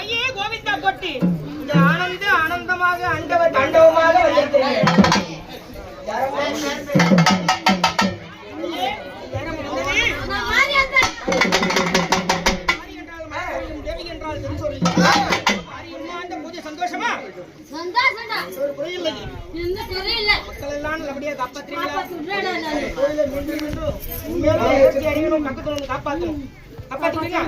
ஐயே கோவிந்தா கொட்டி இந்த ஆனந்தமாக அண்டவர் தாண்டவமாக வந்திருக்கிறேன். சந்தோஷமா ஒரு குறையில் மக்கள் எல்லாம் நல்லபடியா காப்பாற்றீங்களா? காப்பாற்றணும் காப்பாத்துறீங்க.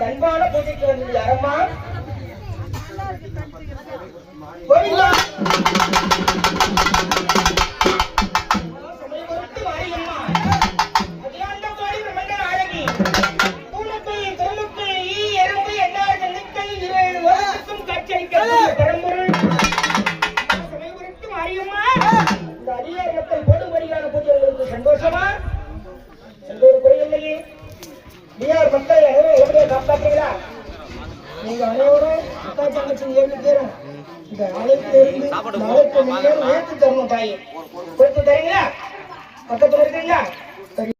அன்பான பூஜைக்கு வந்தது யாரம்மா? சந்தோஷமா? எந்த ஒரு குறையில்லையே. நீயார் மக்கள் எப்படியா காப்பாற்றீங்களா? நீங்க அனைவரும் அக்கா தங்கச்சி 7 பேரும் இந்த அழைப்பிலிருந்து நாளைக்கு நீங்க உயர்த்து தரணும். தாயை கொடுத்து தரீங்களா? பக்கத்துல இருக்கீங்களா?